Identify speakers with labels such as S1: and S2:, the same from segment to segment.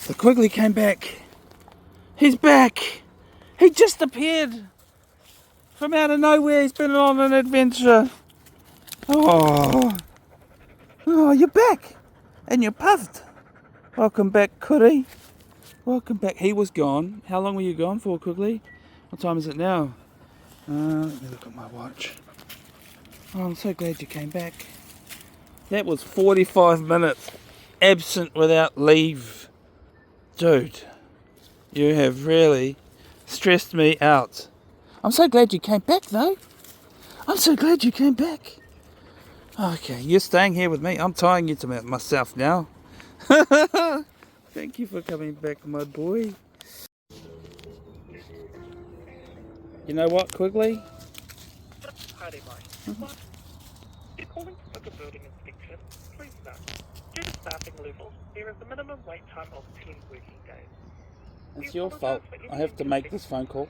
S1: The Quigley came back. He's back. He just appeared from out of nowhere. He's been on an adventure. Oh, you're back. And you're puffed. Welcome back, Curry. Welcome back. He was gone. How long were you gone for, Quigley? What time is it now? Let me look at my watch. Oh, I'm so glad you came back. That was 45 minutes absent without leave. Dude, you have really stressed me out. I'm so glad you came back, though. I'm so glad you came back. Okay, you're staying here with me. I'm tying you to myself now. Thank you for coming back, my boy. You know what, Quigley?
S2: Hi there, Mike. If you're calling to book a building inspection, please note, due to staffing levels, there is a minimum wait time of 10 working days.
S1: It's your fault. I have to make this phone call.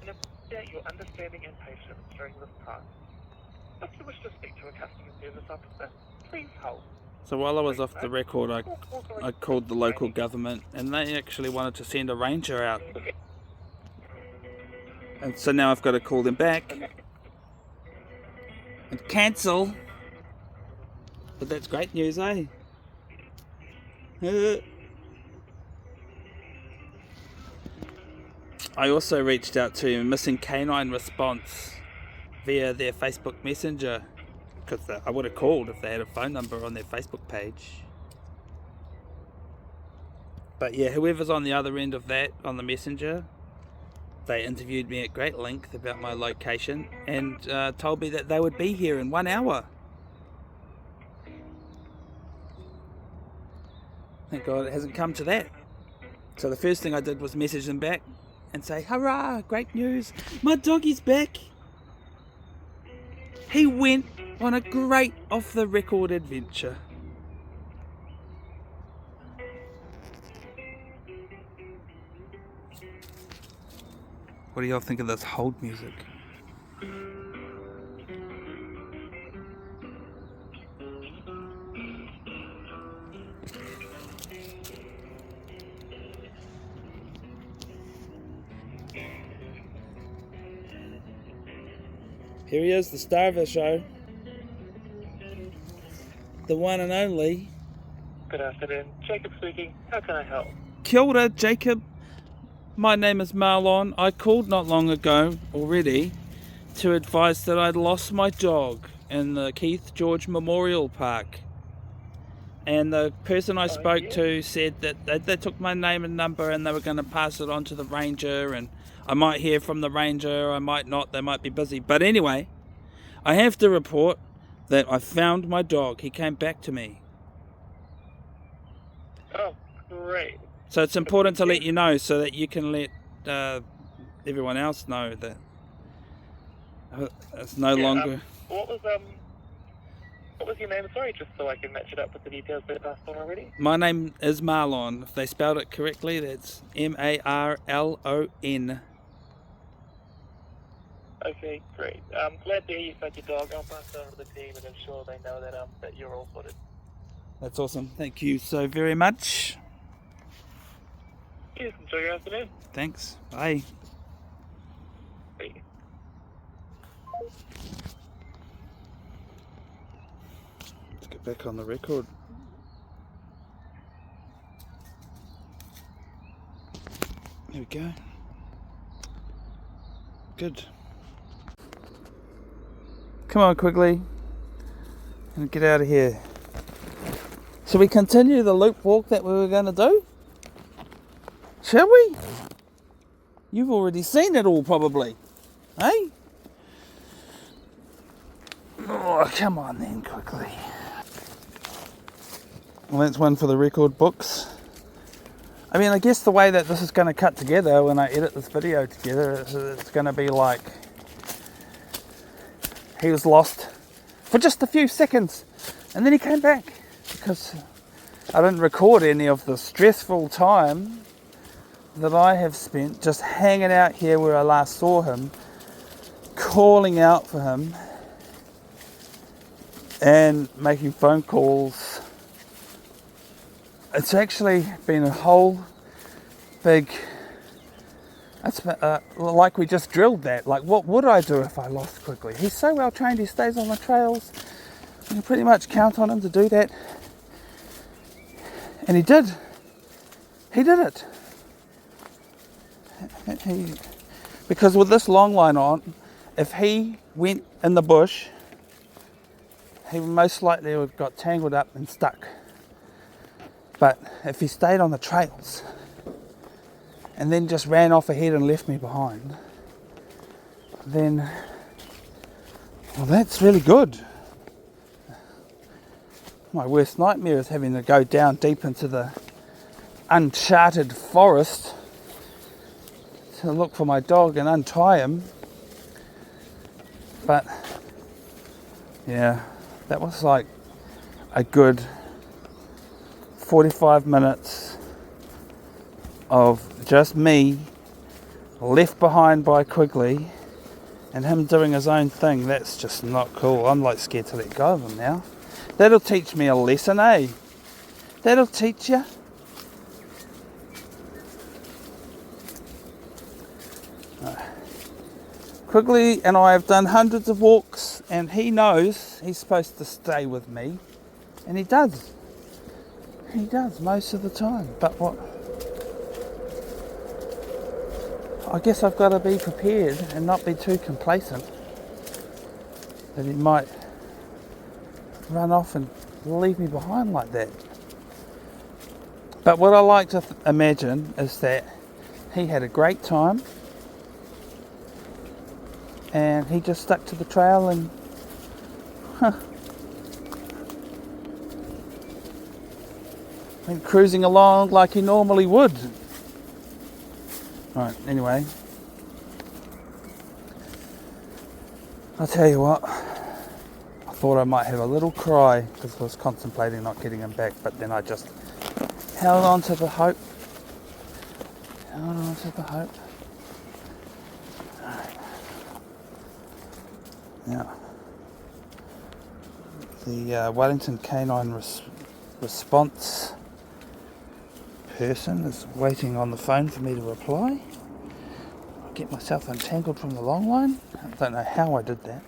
S2: And appreciate your understanding and patience during this time. If you wish to speak to a customer service officer, please hold.
S1: So while I was off the record, I called the local government and they actually wanted to send a ranger out. And so now I've got to call them back and cancel. But that's great news, eh? I also reached out to Missing Canine Response via their Facebook Messenger, because I would have called if they had a phone number on their Facebook page. But yeah, whoever's on the other end of that on the Messenger, they interviewed me at great length about my location and told me that they would be here in 1 hour. Thank God it hasn't come to that. So the first thing I did was message them back and say, hurrah, great news, my doggy's back. He went on a great off-the-record adventure. What do y'all think of this hold music? Here he is, the star of the show. The one and only.
S2: Good afternoon. Jacob speaking. How can I help?
S1: Kia ora, Jacob. My name is Marlon. I called not long ago already to advise that I'd lost my dog in the Keith George Memorial Park. And the person I spoke to said that they took my name and number and they were going to pass it on to the ranger, and I might hear from the ranger, I might not, they might be busy. But anyway, I have to report that I found my dog. He came back to me.
S2: Oh, great.
S1: So it's important to let you know so that you can let everyone else know that it's no longer...
S2: What was your name? Sorry, just so I can match it up with the details that passed on already.
S1: My name is Marlon. If they spelled it correctly, that's M-A-R-L-O-N.
S2: Okay, great. I'm glad to hear you found your dog. I'll pass it on to the team and ensure they know that you're all sorted.
S1: That's awesome. Thank you so very much.
S2: Yes, enjoy your afternoon.
S1: Thanks. Bye.
S2: Bye.
S1: Let's get back on the record. There we go. Good. Come on, Quigley. And get out of here. Shall we continue the loop walk that we were going to do? Shall we? You've already seen it all, probably. Eh? Oh, come on then, Quigley. Well, that's one for the record books. I mean, I guess the way that this is going to cut together when I edit this video together, it's going to be like he was lost for just a few seconds and then he came back, because I didn't record any of the stressful time that I have spent just hanging out here where I last saw him, calling out for him and making phone calls it's actually been a whole big, it's like we just drilled that. Like, what would I do if I lost Quigley? He's so well trained, he stays on the trails. You can pretty much count on him to do that. And he did. He did it. Because with this long line on, if he went in the bush, he most likely would have got tangled up and stuck. But if he stayed on the trails and then just ran off ahead and left me behind, then, well, that's really good. My worst nightmare is having to go down deep into the uncharted forest to look for my dog and untie him. But yeah, that was like a good 45 minutes of just me left behind by Quigley and him doing his own thing. That's just not cool. I'm like scared to let go of him now. That'll teach me a lesson, eh? That'll teach you. Quigley and I have done hundreds of walks, and he knows he's supposed to stay with me, and he does. He does most of the time. But what? I guess I've got to be prepared and not be too complacent that he might run off and leave me behind like that. But what I like to imagine is that he had a great time and he just stuck to the trail and went cruising along like he normally would. Right, anyway, I'll tell you what, I thought I might have a little cry because I was contemplating not getting him back, but then I just held on to the hope. Held on to the hope. Right. Now, the Wellington Canine Response person is waiting on the phone for me to reply. I'll get myself untangled from the long line. I don't know how I did that.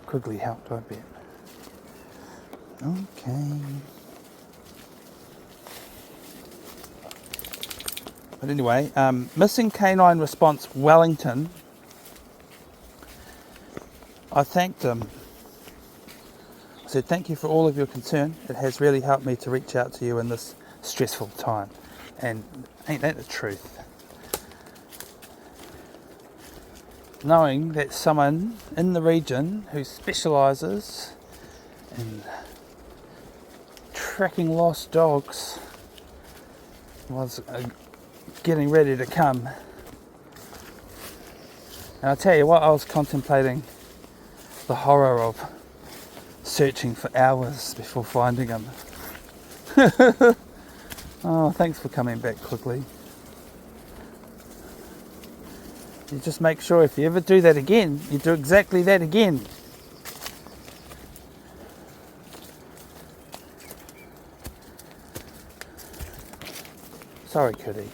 S1: Quigley helped, I bet. Okay. But anyway, Missing Canine Response Wellington, I thanked them. I said, thank you for all of your concern. It has really helped me to reach out to you in this stressful time. And ain't that the truth? Knowing that someone in the region who specialises in tracking lost dogs was getting ready to come. And I tell you what, I was contemplating the horror of searching for hours before finding him. Oh, thanks for coming back quickly. You just make sure if you ever do that again, you do exactly that again. Sorry, Kitty.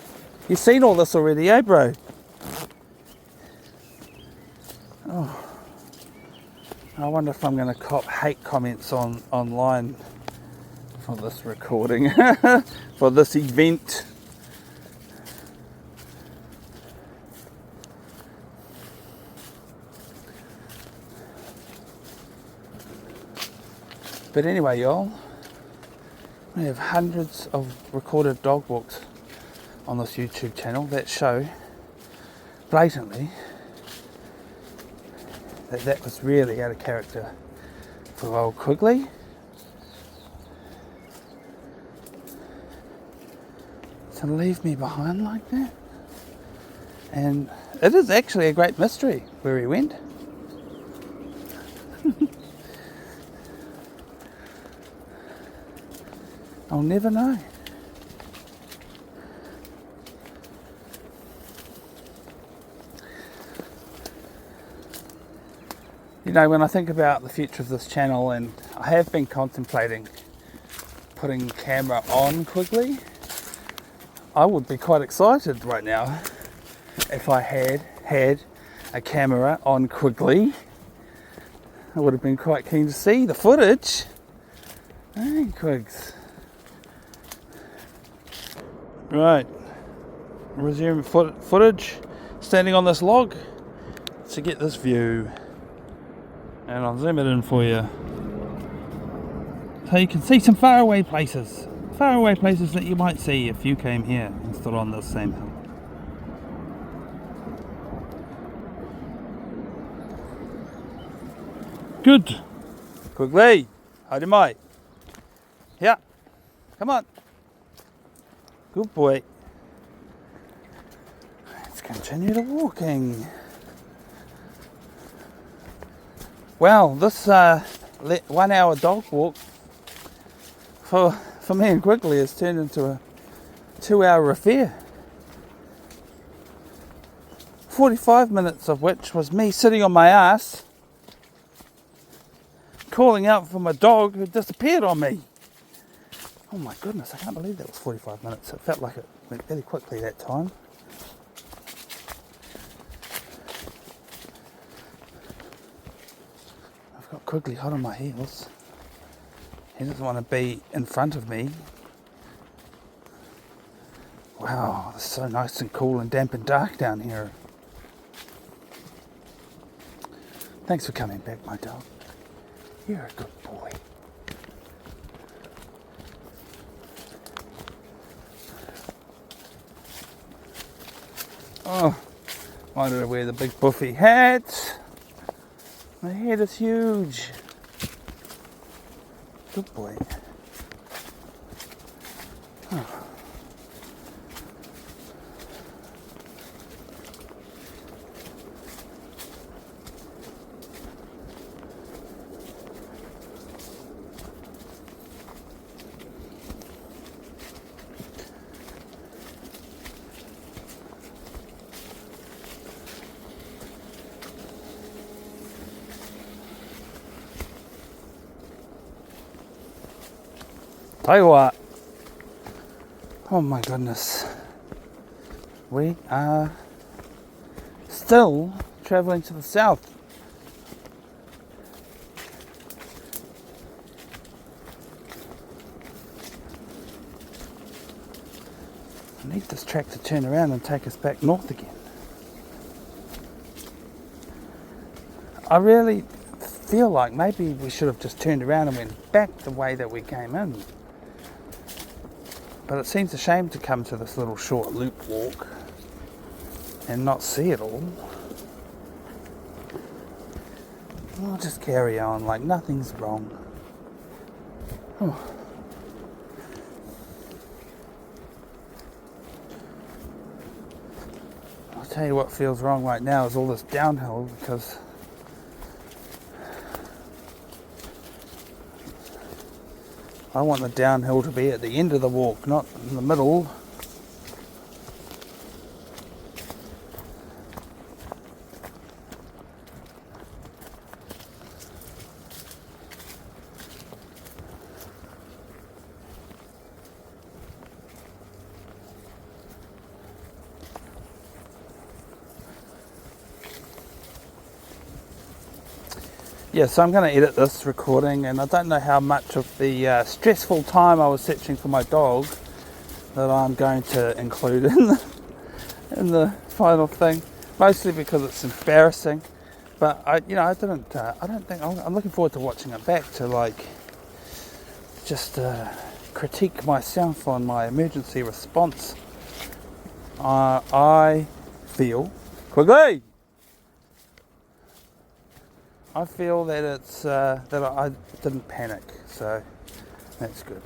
S1: You've seen all this already, eh, bro? Oh. I wonder if I'm going to cop hate comments online for this recording, for this event. But anyway, y'all, we have hundreds of recorded dog walks on this YouTube channel that show blatantly that was really out of character for old Quigley. To leave me behind like that. And it is actually a great mystery where he went. I'll never know. You know, when I think about the future of this channel, and I have been contemplating putting camera on Quigley. I would be quite excited right now if I had a camera on Quigley. I would have been quite keen to see the footage. Hey, Quigs. Right. Resume footage. Standing on this log to get this view. And I'll zoom it in for you. So you can see some faraway places. Faraway places that you might see if you came here and stood on this same hill. Good. Quigley, how do you Yeah, come on. Good boy. Let's continue the walking. Well, this 1 hour dog walk for me and Quigley has turned into a 2 hour affair. 45 minutes of which was me sitting on my ass calling out for my dog who disappeared on me. Oh my goodness, I can't believe that was 45 minutes. It felt like it went really quickly that time. I've got Quigley hot on my heels. He doesn't want to be in front of me. Wow, it's so nice and cool and damp and dark down here. Thanks for coming back, my dog. You're a good boy. Oh, why did I wear the big buffy hat? My head is huge. Good boy. Oh. Tell you what, oh my goodness, we are still travelling to the south. I need this track to turn around and take us back north again. I really feel like maybe we should have just turned around and went back the way that we came in. But it seems a shame to come to this little short loop walk and not see it all. We'll just carry on like nothing's wrong. Oh. I'll tell you what feels wrong right now is all this downhill, because I want the downhill to be at the end of the walk, not in the middle. Yeah, so I'm going to edit this recording, and I don't know how much of the stressful time I was searching for my dog that I'm going to include in the final thing. Mostly because it's embarrassing, but I don't think I'm looking forward to watching it back to just critique myself on my emergency response. I feel Quigley. I feel that it's that I didn't panic, so that's good.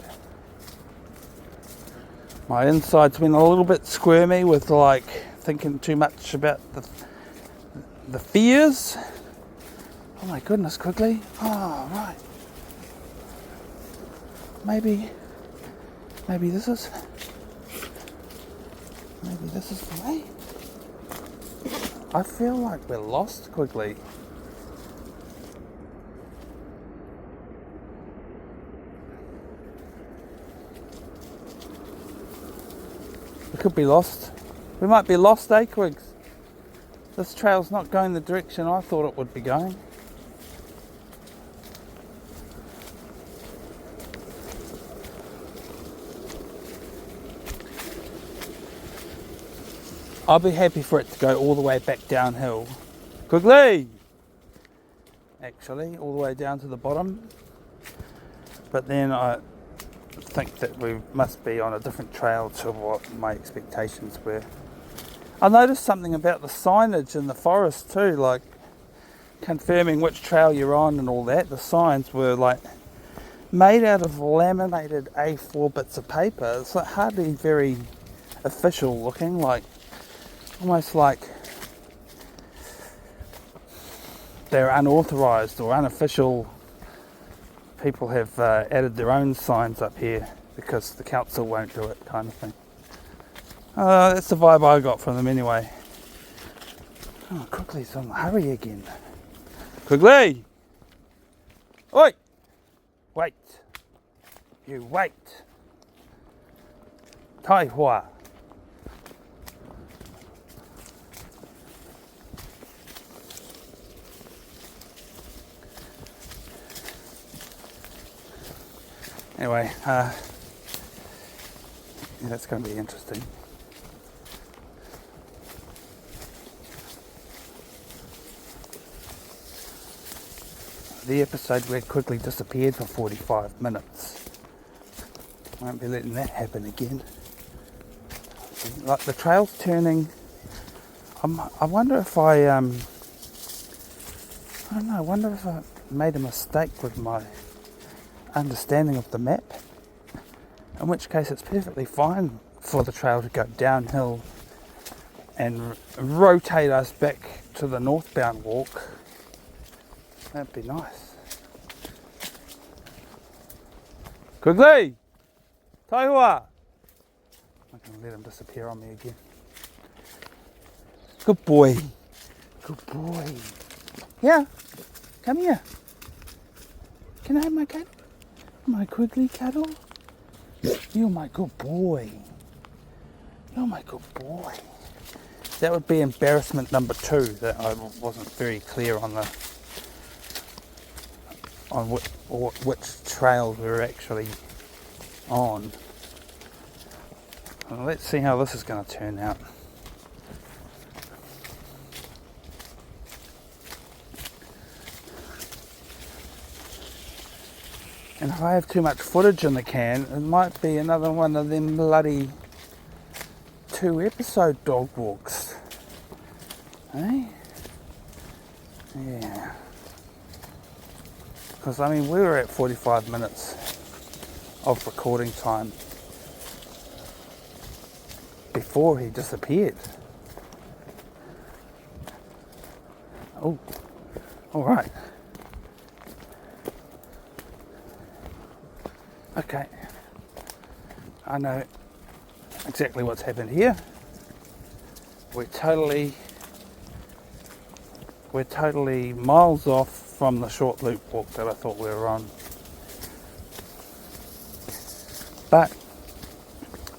S1: My insides went a little bit squirmy with thinking too much about the fears. Oh my goodness, Quigley. Oh right. Maybe this is the way. I feel like we're lost, Quigley. We could be lost. We might be lost, eh, Quigs? This trail's not going the direction I thought it would be going. I'll be happy for it to go all the way back downhill. Quigley! Actually, all the way down to the bottom. But then I think that we must be on a different trail to what my expectations were. I noticed something about the signage in the forest too, like confirming which trail you're on and all that. The signs were like made out of laminated A4 bits of paper. It's like hardly very official looking, like almost like they're unauthorised or unofficial. People have added their own signs up here because the council won't do it, kind of thing. That's the vibe I got from them anyway. Oh, Quigley's on the hurry again. Quigley! Oi! Wait. You wait. Tai hua. Anyway, yeah, that's going to be interesting. The episode where Quigley disappeared for 45 minutes. I won't be letting that happen again. Like the trail's turning. I wonder if I don't know, I wonder if I made a mistake with my understanding of the map. In which case it's perfectly fine for the trail to go downhill and rotate us back to the northbound walk. That'd be nice. Quigley! Taihua! I'm going to let him disappear on me again. Good boy. Good boy. Yeah. Come here. Can I have my cat? My Quigley cattle? You're my good boy. You're my good boy. That would be embarrassment number 2, that I wasn't very clear on which trails we were actually on. Well, let's see how this is going to turn out. And if I have too much footage in the can, it might be another one of them bloody 2 episode dog walks. Eh? Yeah. Because I mean, we were at 45 minutes of recording time before he disappeared. Oh, all right. Okay, I know exactly what's happened here. We're totally miles off from the short loop walk that I thought we were on. But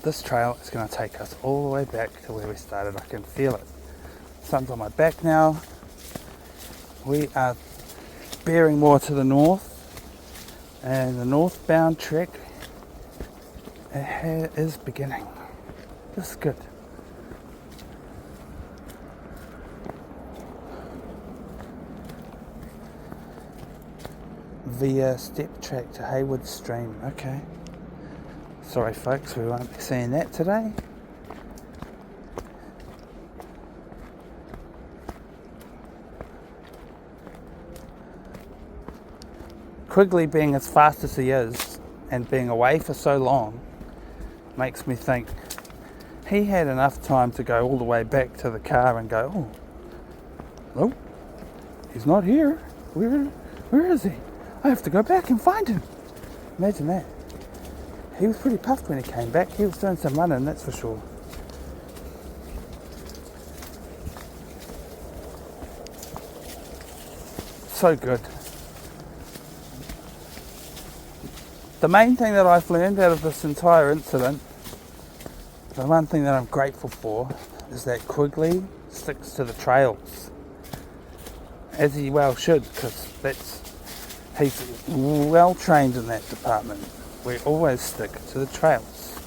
S1: this trail is going to take us all the way back to where we started. I can feel it. Sun's on my back now. We are bearing more to the north. And the northbound trek is beginning. This is good. Via step track to Haywood Stream. Okay. Sorry folks, we won't be seeing that today. Quigley being as fast as he is and being away for so long makes me think he had enough time to go all the way back to the car and go, oh, he's not here. Where is he? I have to go back and find him. Imagine that. He was pretty puffed when he came back. He was doing some running, that's for sure. So good. The main thing that I've learned out of this entire incident the one thing that I'm grateful for is that Quigley sticks to the trails, as he well should, because he's well trained in that department. We always stick to the trails.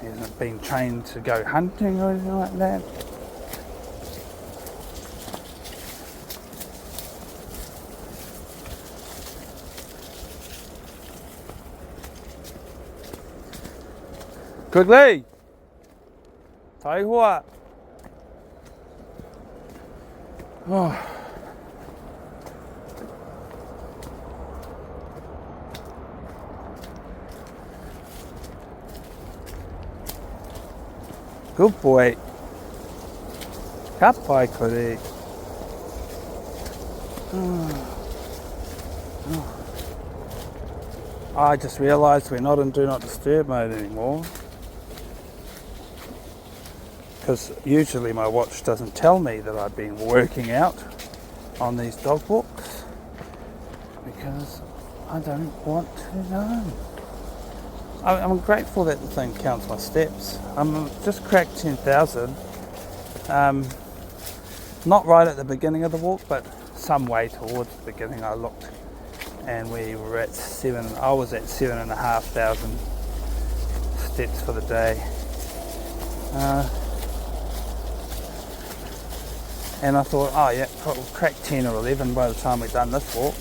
S1: He hasn't been trained to go hunting or anything like that. Quigley! Tai hua! Oh. Good boy. Ka pai kore. I just realised we're not in Do Not Disturb mode anymore. Because usually my watch doesn't tell me that I've been working out on these dog walks. Because I don't want to know. I'm grateful that the thing counts my steps. I'm just cracked 10,000. Not right at the beginning of the walk, but some way towards the beginning. I looked, and we were at I was at 7,500 steps for the day. And I thought, oh yeah, probably crack 10 or 11 by the time we've done this walk.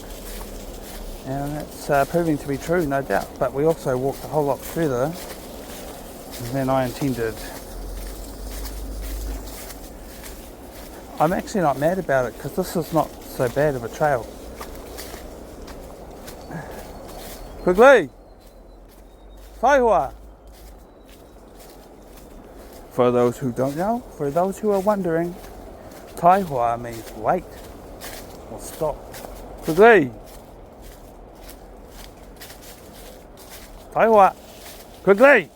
S1: And it's proving to be true, no doubt. But we also walked a whole lot further than I intended. I'm actually not mad about it, because this is not so bad of a trail. Quigley! Tai hua! For those who don't know, for those who are wondering, tai hua means wait or stop. Quigley! Tai hua! Quigley!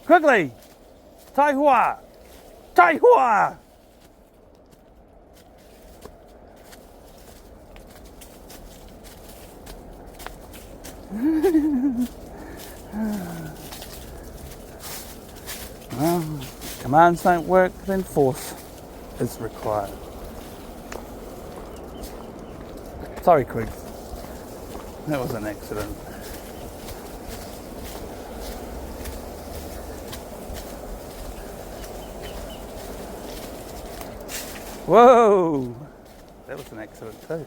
S1: Quigley! Tai hua! Tai hua! Well, commands don't work, then force is required. Sorry, Quiggs. That was an accident. Whoa! That was an accident too.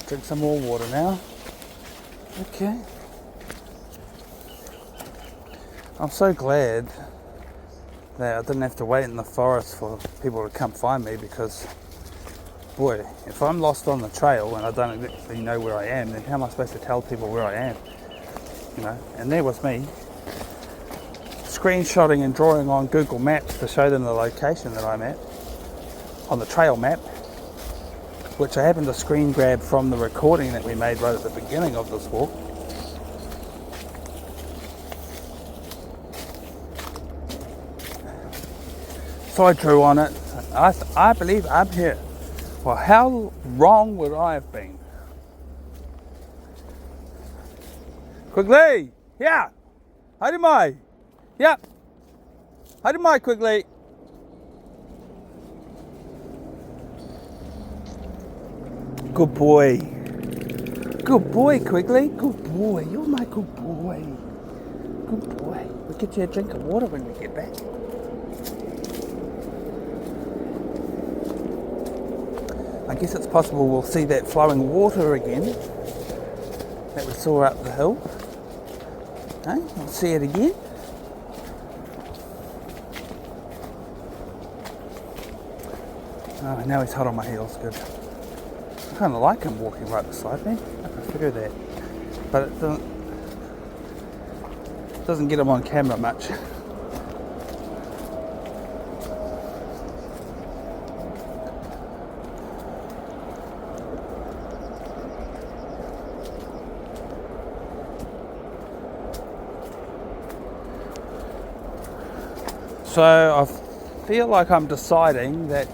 S1: Drink some more water now. Okay. I'm so glad that I didn't have to wait in the forest for people to come find me, because, boy, if I'm lost on the trail and I don't actually know where I am, then how am I supposed to tell people where I am? You know, and there was me, screenshotting and drawing on Google Maps to show them the location that I'm at, on the trail map, which I happened to screen grab from the recording that we made right at the beginning of this walk. So I drew on it. I believe I'm here. Well, how wrong would I have been? Quigley! Yeah! Harimai! Yeah! Harimai, Quigley! Good boy. Good boy, Quigley. Good boy. You're my good boy. Good boy. We'll get you a drink of water when we get back. I guess it's possible we'll see that flowing water again that we saw up the hill. Hey, we'll see it again. Oh, now he's hot on my heels. Good. I kind of like him walking right beside me. I prefer that. But it doesn't get him on camera much. So I feel like I'm deciding that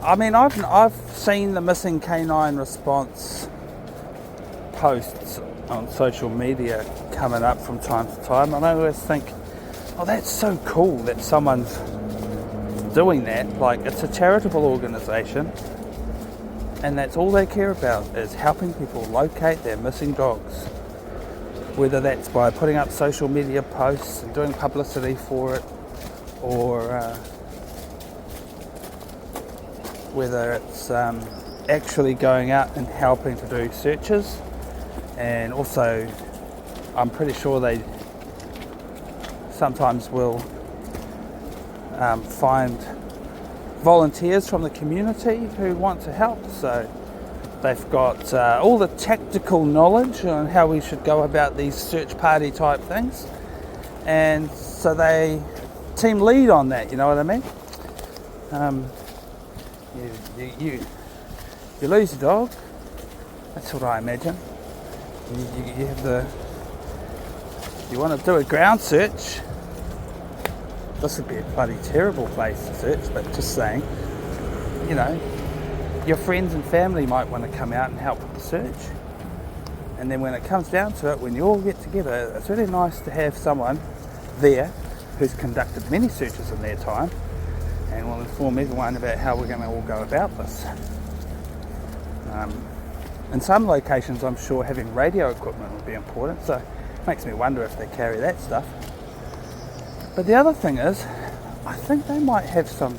S1: I've seen the missing canine response posts on social media coming up from time to time, and I always think, oh, that's so cool that someone's doing that. Like, it's a charitable organisation, and that's all they care about, is helping people locate their missing dogs. Whether that's by putting up social media posts and doing publicity for it, or whether it's actually going out and helping to do searches. And also, I'm pretty sure they sometimes will find volunteers from the community who want to help. So they've got all the tactical knowledge on how we should go about these search party type things, and so they team lead on that, you know what I mean? You lose your dog, that's what I imagine. You have you want to do a ground search. This would be a bloody terrible place to search, but just saying, you know, your friends and family might want to come out and help with the search. And then when it comes down to it, when you all get together, it's really nice to have someone there who's conducted many searches in their time and will inform everyone about how we're going to all go about this. In some locations, I'm sure having radio equipment would be important, so it makes me wonder if they carry that stuff. But the other thing is, I think they might have some,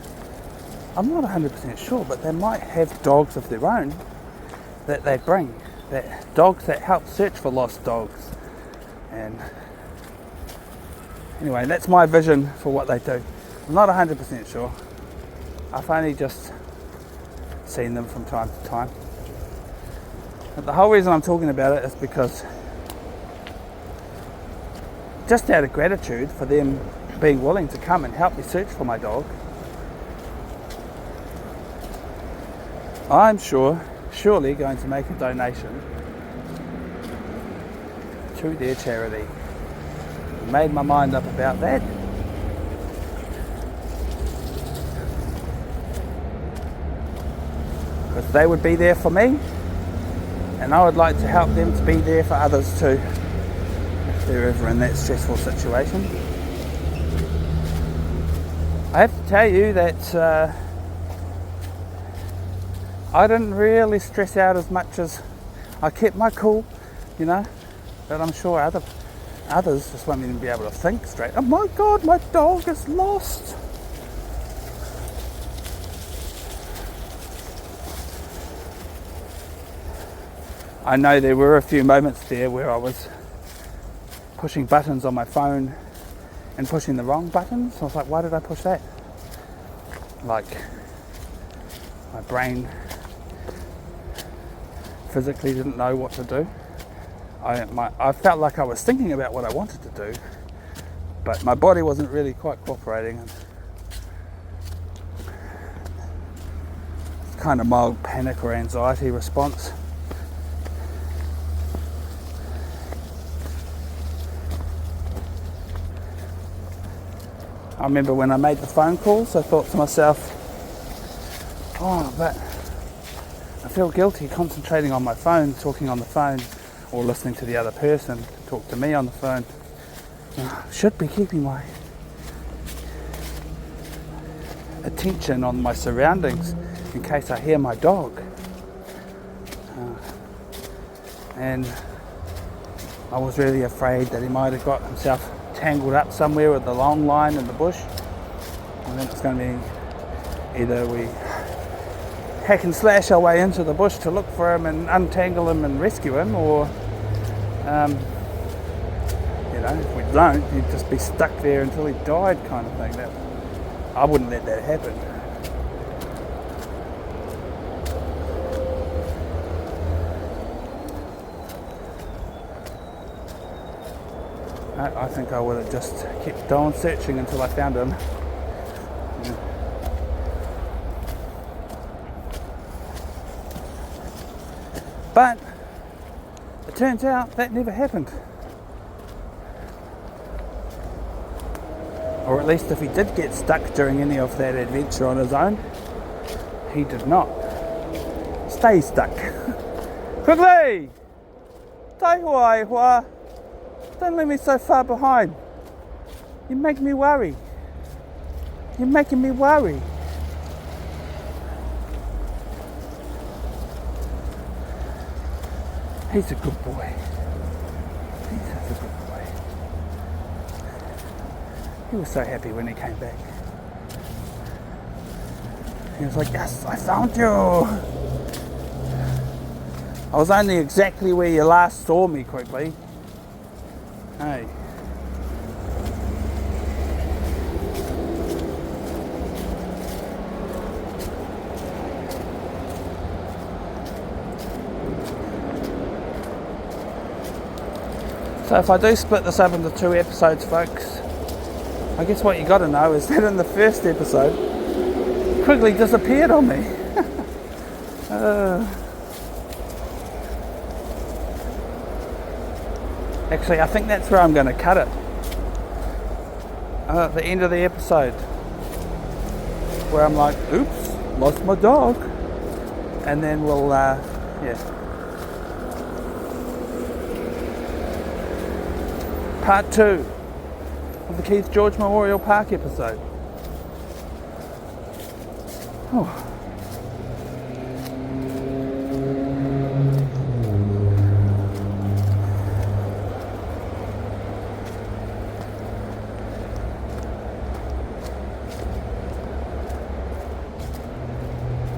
S1: I'm not 100% sure, but they might have dogs of their own that they bring, that dogs that help search for lost dogs. And anyway, that's my vision for what they do. I'm not 100% sure. I've only just seen them from time to time. But the whole reason I'm talking about it is because, just out of gratitude for them being willing to come and help me search for my dog, I'm surely going to make a donation to their charity. Made my mind up about that. Because they would be there for me, and I would like to help them to be there for others too, if they're ever in that stressful situation. I have to tell you that I didn't really stress out as much as I kept my cool, you know, but I'm sure others just won't even be able to think straight. Oh my God, my dog is lost. I know there were a few moments there where I was pushing buttons on my phone and pushing the wrong buttons. I was like, why did I push that? Like, my brain physically didn't know what to do. I felt like I was thinking about what I wanted to do, but my body wasn't really quite cooperating. And it's kind of mild panic or anxiety response. I remember when I made the phone calls, I thought to myself, oh, but I feel guilty concentrating on my phone, talking on the phone, or listening to the other person talk to me on the phone. I should be keeping my attention on my surroundings in case I hear my dog. And I was really afraid that he might have got himself tangled up somewhere with the long line in the bush, and then it's going to be either we hack and slash our way into the bush to look for him and untangle him and rescue him, or you know, if we don't, he'd just be stuck there until he died, kind of thing. That I wouldn't let that happen. I think I would have just kept on searching until I found him. But it turns out that never happened. Or at least if he did get stuck during any of that adventure on his own, he did not stay stuck. Quigley! Tai hua. Don't leave me so far behind. You make me worry. You're making me worry. He's a good boy. He's a good boy. He was so happy when he came back. He was like, yes, I found you. I was only exactly where you last saw me, Quigley. Hey. So if I do split this up into 2 episodes, folks, I guess what you got to know is that in the first episode, Quigley disappeared on me. Actually, I think that's where I'm going to cut it. At the end of the episode, where I'm like, oops, lost my dog. And then we'll, Part 2 of the Keith George Memorial Park episode. Oh.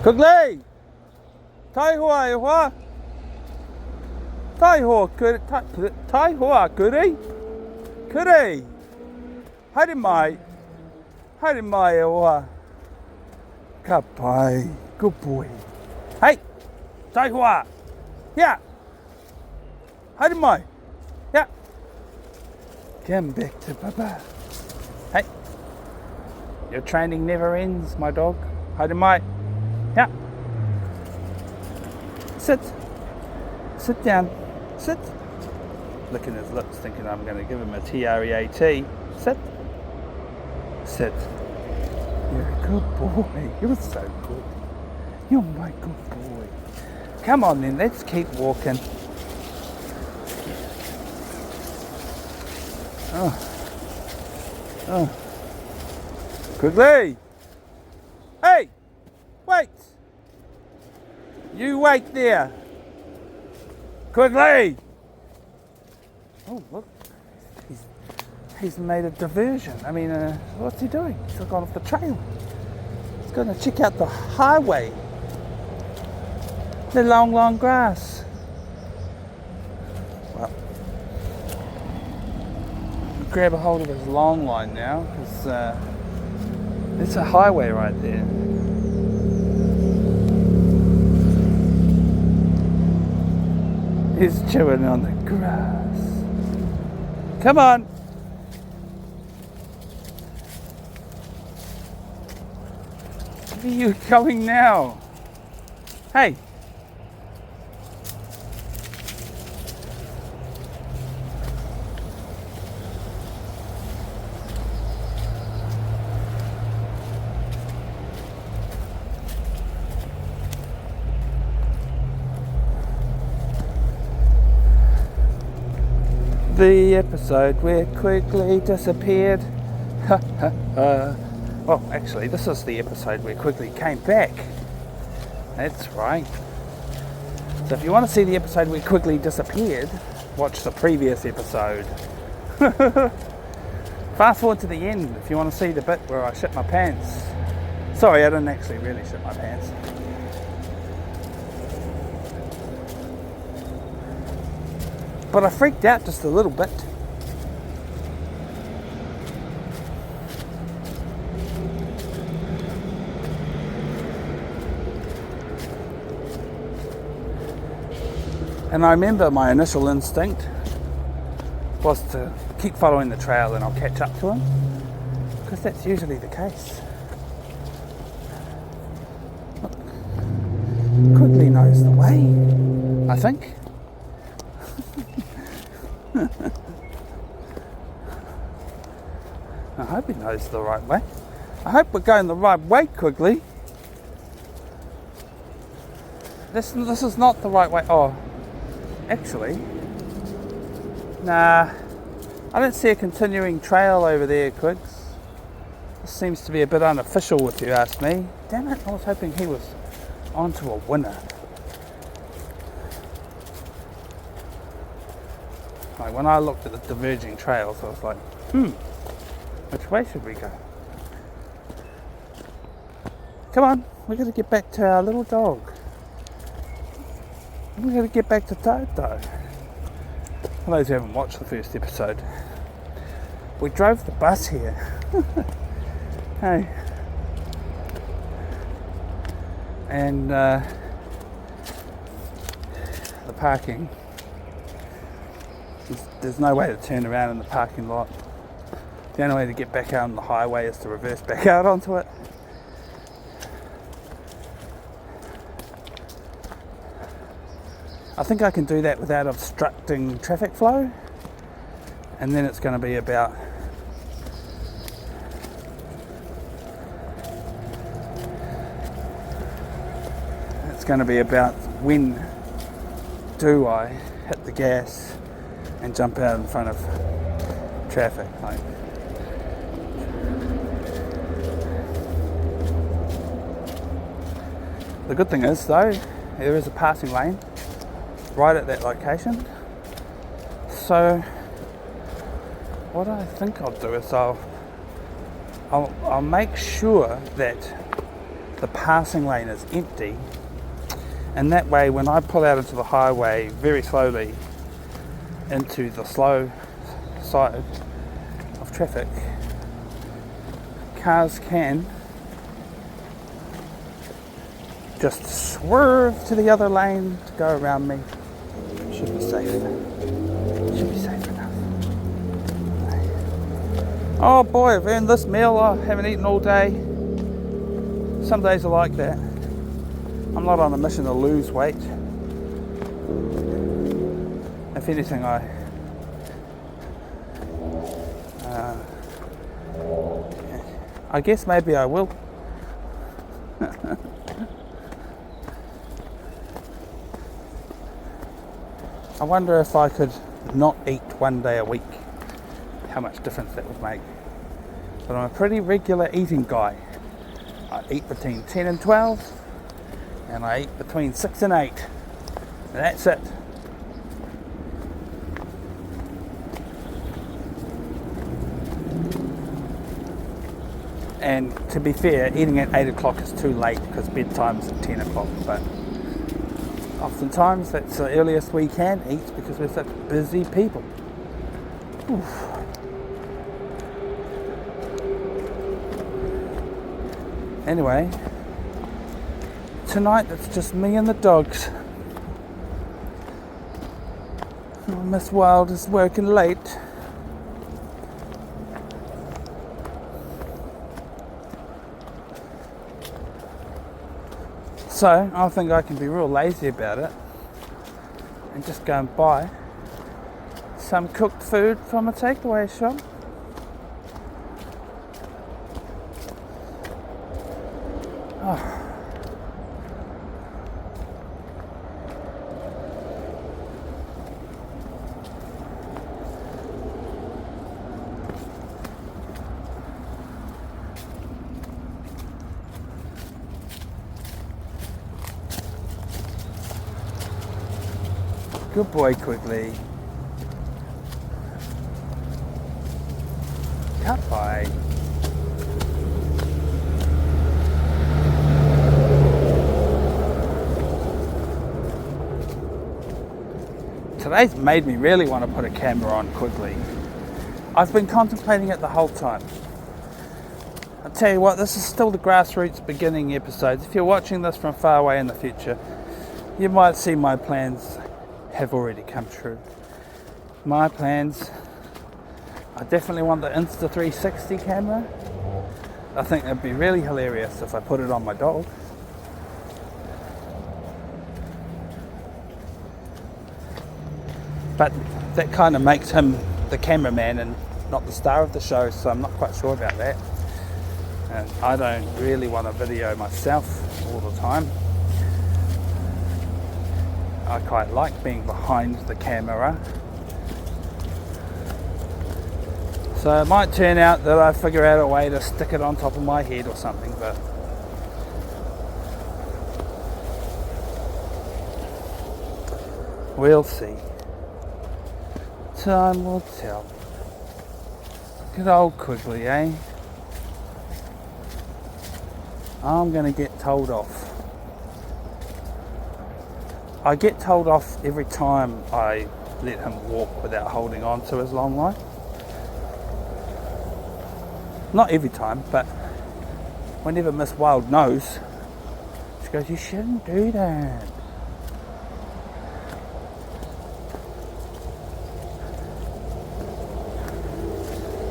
S1: Quigley! Tai hua! Tai hua, kuri! Kuri! Haere mai ewa. Ka pai. Good boy. Hey! Tai hua! Yeah! Haere mai! Yeah! Come back to Papa. Hey! Your training never ends, my dog. Haere mai! Yeah! Sit! Sit down. Sit! Licking his lips, thinking I'm going to give him a TREAT. Sit. Sit. You're a good boy. You're so good. You're my good boy. Come on then, let's keep walking. Oh. Quigley! Hey! Wait! You wait there. Quigley! Oh, look. He's made a diversion. I mean, what's he doing? He's gone off the trail. He's going to check out the highway. The long grass. Well, grab a hold of his long line now, because it's a highway right there. He's chewing on the grass. Come on. Where are you going now? Hey. The episode where Quigley disappeared. Well, actually, this is the episode where Quigley came back. That's right. So if you want to see the episode where Quigley disappeared, watch the previous episode. Fast forward to the end if you want to see the bit where I shit my pants. Sorry, I didn't actually really shit my pants. But I freaked out just a little bit. And I remember my initial instinct was to keep following the trail and I'll catch up to him, because that's usually the case. Look, Quigley knows the way, I think. I hope he knows the right way. I hope we're going the right way, Quigley. This is not the right way. Oh, actually, Nah, I don't see a continuing trail over there, Quigs. This seems to be a bit unofficial if you ask me. Damn it, I was hoping he was onto a winner. Like when I looked at the diverging trails, I was like, which way should we go? Come on, we got to get back to our little dog. We got to get back to Toto. For those who haven't watched the first episode, we drove the bus here. Hey. And the parking, there's no way to turn around in the parking lot. The only way to get back out on the highway is to reverse back out onto it. I think I can do that without obstructing traffic flow, and then it's going to be about when do I hit the gas and jump out in front of traffic. Like, the good thing is though, there is a passing lane right at that location. So what I think I'll do is I'll make sure that the passing lane is empty, and that way when I pull out into the highway very slowly into the slow side of traffic, cars can just swerve to the other lane to go around me. Should be safe. Should be safe enough. Oh boy, I've earned this meal. I haven't eaten all day. Some days are like that. I'm not on a mission to lose weight. If anything, I guess maybe I will. I wonder if I could not eat one day a week, how much difference that would make. But I'm a pretty regular eating guy. I eat between 10 and 12, and I eat between 6 and 8. And that's it. And to be fair, eating at 8 o'clock is too late because bedtime's at 10 o'clock. But oftentimes that's the earliest we can eat because we're such busy people. Oof. Anyway, tonight it's just me and the dogs. Oh, Miss Wild is working late. So I think I can be real lazy about it and just go and buy some cooked food from a takeaway shop. Oh. Good boy, Quigley. Cut by. Today's made me really want to put a camera on Quigley. I've been contemplating it the whole time. I'll tell you what, this is still the grassroots beginning episodes. If you're watching this from far away in the future, you might see my plans have already come true. My plans, I definitely want the Insta360 camera. I think it'd be really hilarious if I put it on my dog. But that kind of makes him the cameraman and not the star of the show, so I'm not quite sure about that. And I don't really want to video myself all the time. I quite like being behind the camera So it might turn out that I figure out a way to stick it on top of my head or something, but we'll see. Time will tell. Good old Quigley, eh? I'm going to get told off. I get told off every time I let him walk without holding on to his long line. Not every time, but whenever Miss Wild knows, she goes, you shouldn't do that.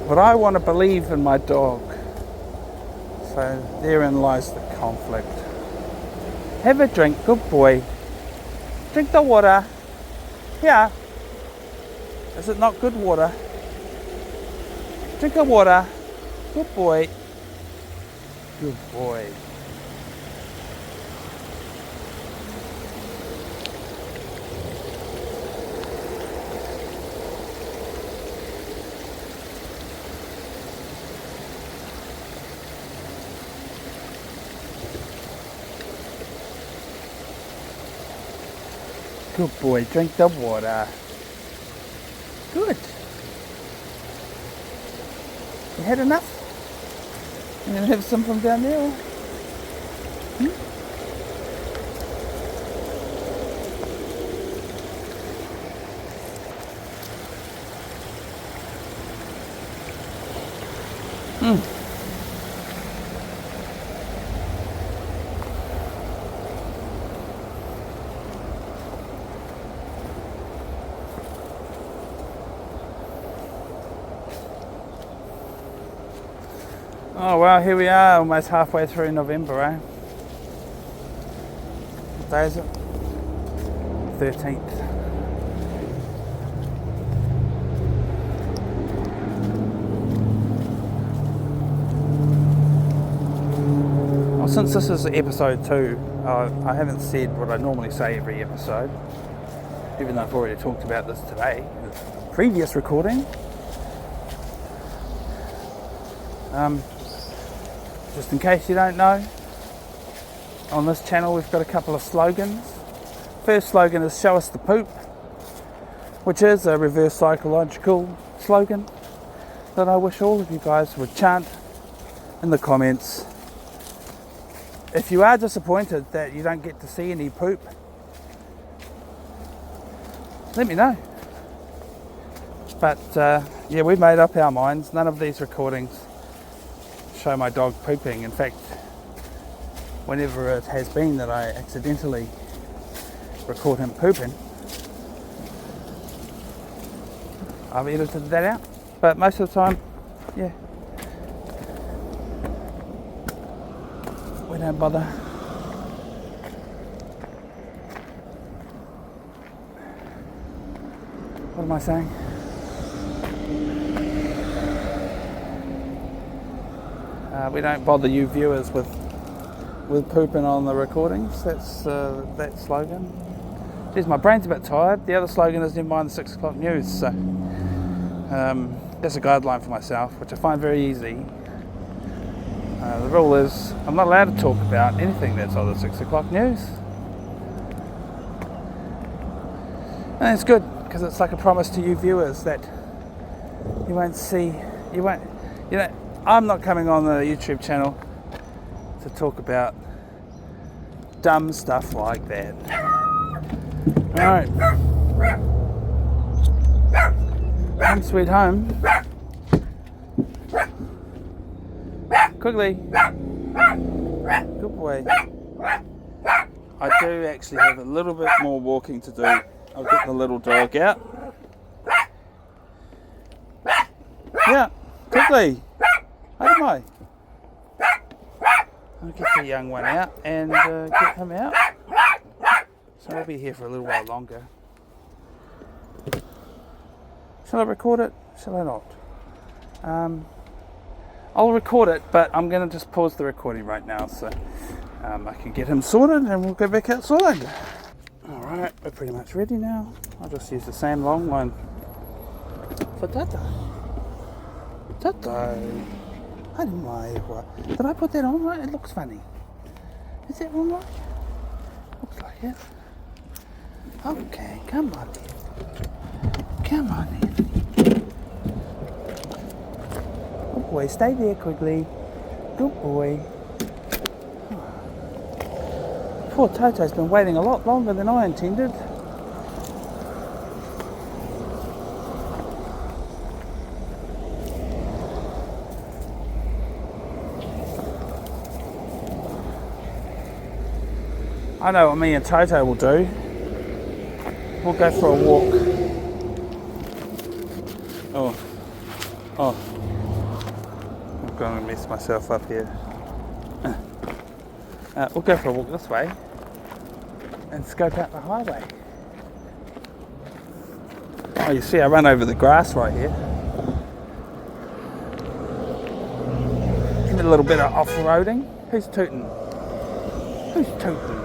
S1: But I want to believe in my dog. So therein lies the conflict. Have a drink, good boy. Drink the water. Here. Is it not good water? Drink the water. Good boy. Good boy. Good boy, drink the water. Good. You had enough? You gonna have some from down there? Oh well, here we are, almost halfway through November, eh? What day is it? 13th. Well, since this is episode 2, I haven't said what I normally say every episode, even though I've already talked about this today, in the previous recording. Just in case you don't know, on this channel we've got a couple of slogans. First slogan is show us the poop, which is a reverse psychological slogan that I wish all of you guys would chant in the comments. If you are disappointed that you don't get to see any poop, let me know. But yeah, we've made up our minds. None of these recordings show my dog pooping. In fact, whenever it has been that I accidentally record him pooping, I've edited that out. But most of the time, yeah, we don't bother. What am I saying? We don't bother you viewers with pooping on the recordings. That's that slogan. Geez, my brain's a bit tired. The other slogan is never mind the 6 o'clock news. So that's a guideline for myself, which I find very easy. The rule is I'm not allowed to talk about anything that's on the 6 o'clock news. And it's good because it's like a promise to you viewers that you know, I'm not coming on the YouTube channel to talk about dumb stuff like that. Alright. Home sweet home. Quigley. Good boy. I do actually have a little bit more walking to do. I'll get the little dog out. Yeah, Quigley. How am I? I'll get the young one out and get him out. So I'll be here for a little while longer. Shall I record it? Shall I not? I'll record it, but I'm going to just pause the recording right now so I can get him sorted and we'll go back outside. Alright, we're pretty much ready now. I'll just use the same long line for Tata. Toto. Did I put that on right? It looks funny. Is that one right? Looks like it. Okay, come on then. Come on then. Good boy, stay there, Quigley. Good boy. Poor Toto's been waiting a lot longer than I intended. I know what me and Toto will do. We'll go for a walk. Oh. I'm going to mess myself up here. We'll go for a walk this way and scope out the highway. Oh, you see I run over the grass right here. Give it a little bit of off-roading. Who's tooting? Who's tooting?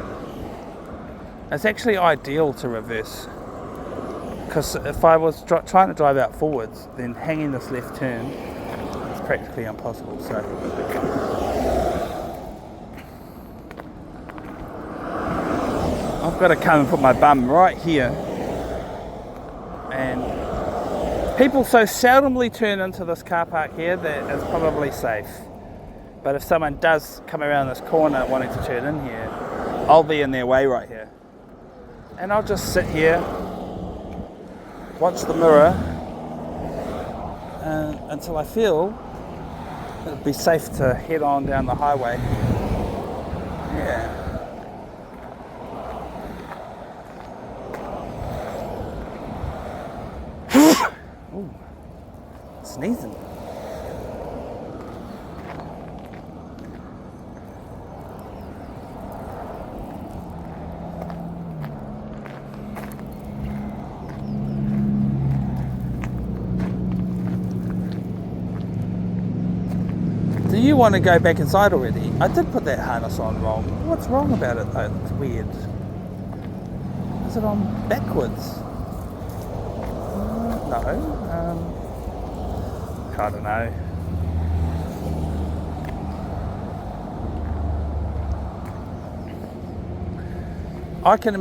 S1: It's actually ideal to reverse, because if I was trying to drive out forwards, then hanging this left turn is practically impossible. So I've got to come and put my bum right here, and people so seldomly turn into this car park here that it's probably safe. But if someone does come around this corner wanting to turn in here, I'll be in their way right here. And I'll just sit here, watch the mirror, until I feel it'll be safe to head on down the highway. Yeah. Ooh, sneezing. Do you want to go back inside already? I did put that harness on wrong. What's wrong about it though? It's weird. Is it on backwards? No. I don't know. I can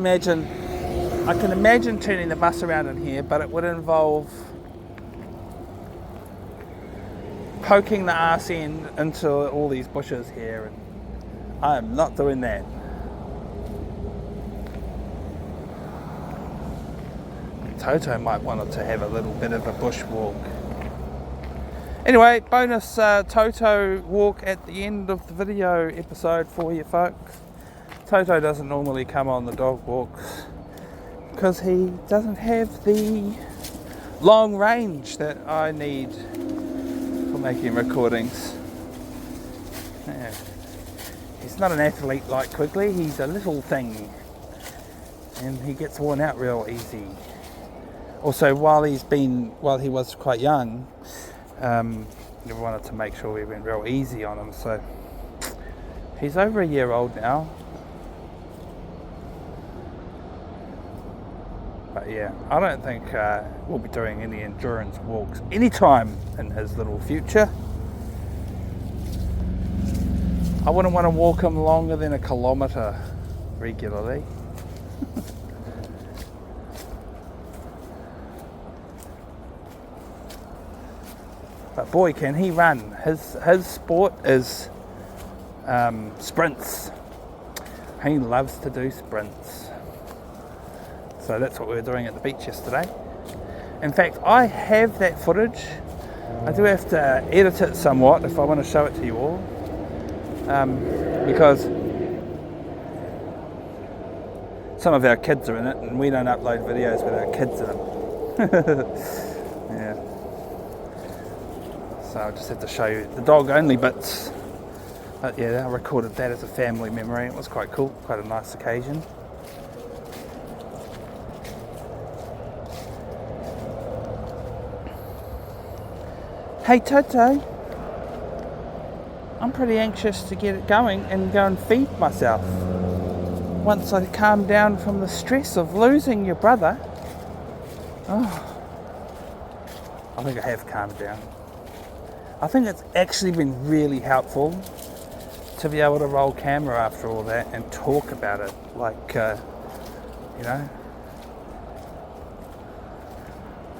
S1: imagine turning the bus around in here, but it would involve poking the arse end into all these bushes here, and I am not doing that. Toto might want to have a little bit of a bush walk. Anyway, bonus Toto walk at the end of the video episode for you folks. Toto doesn't normally come on the dog walks because he doesn't have the long range that I need for making recordings. Yeah. He's not an athlete like Quigley, he's a little thing and he gets worn out real easy. Also, while he was quite young, we wanted to make sure we went real easy on him, so he's over a year old now. But yeah, I don't think we'll be doing any endurance walks anytime in his little future. I wouldn't want to walk him longer than 1 kilometre regularly. But boy, can he run. His sport is sprints. He loves to do sprints. So that's what we were doing at the beach yesterday. In fact, I have that footage. I do have to edit it somewhat if I want to show it to you all. Because some of our kids are in it and we don't upload videos with our kids in them. Yeah. So I just have to show you the dog only bits. But yeah, I recorded that as a family memory. It was quite cool, quite a nice occasion. Hey Toto, I'm pretty anxious to get it going and go and feed myself. Once I calm down from the stress of losing your brother. Oh, I think I have calmed down. I think it's actually been really helpful to be able to roll camera after all that and talk about it, like, you know,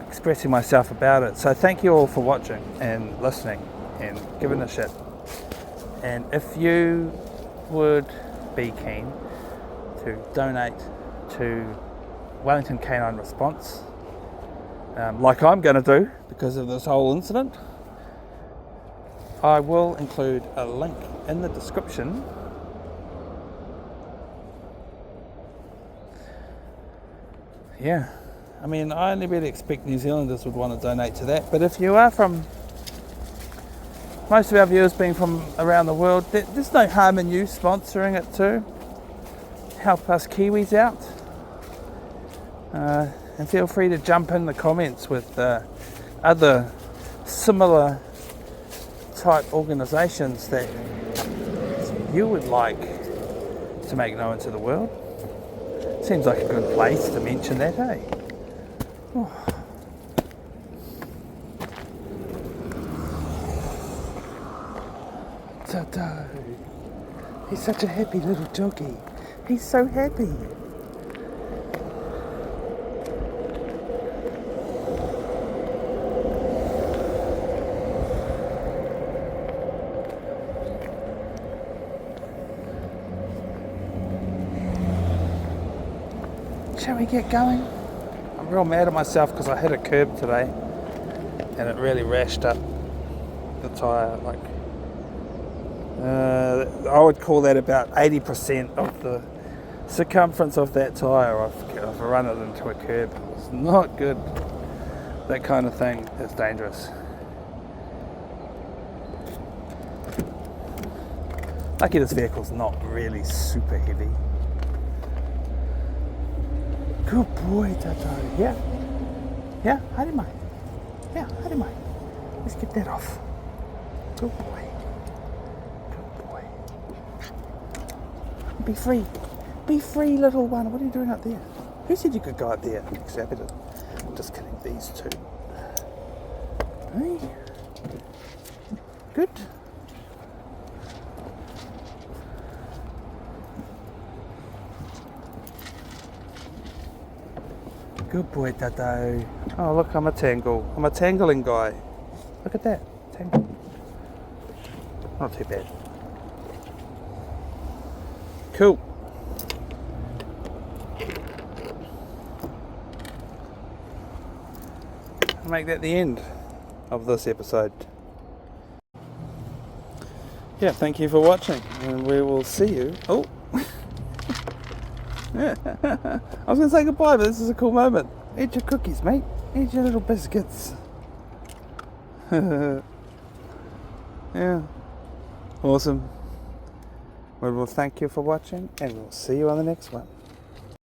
S1: expressing myself about it. So thank you all for watching and listening and giving a shit. And if you would be keen to donate to Wellington Canine Response, like I'm going to do because of this whole incident, I will include a link in the description yeah, I mean, I only really expect New Zealanders would want to donate to that, but if you are from, most of our viewers being from around the world, there's no harm in you sponsoring it too. Help us Kiwis out. And feel free to jump in the comments with other similar type organisations that you would like to make known to the world. Seems like a good place to mention that, eh? Oh. Toto. He's such a happy little doggy. He's so happy. Shall we get going? I'm real mad at myself because I hit a curb today and it really rashed up the tyre. Like, I would call that about 80% of the circumference of that tyre. I've run it into a curb. It's not good. That kind of thing is dangerous. Lucky this vehicle's not really super heavy. Good boy, Toto. Yeah. Yeah, haere mai. Yeah, haere mai. Let's get that off. Good boy. Good boy. Be free. Be free, little one. What are you doing up there? Who said you could go up there? Exhibited. Disconnect these two. Hey. Good. Good boy, Toto. Oh, look, I'm a tangle. I'm a tangling guy. Look at that. Tangle. Not too bad. Cool. I'll make that the end of this episode. Yeah, thank you for watching, and we will see you. Oh! I was going to say goodbye, but this is a cool moment. Eat your cookies, mate. Eat your little biscuits. Yeah. Awesome. Well, thank you for watching, and we'll see you on the next one.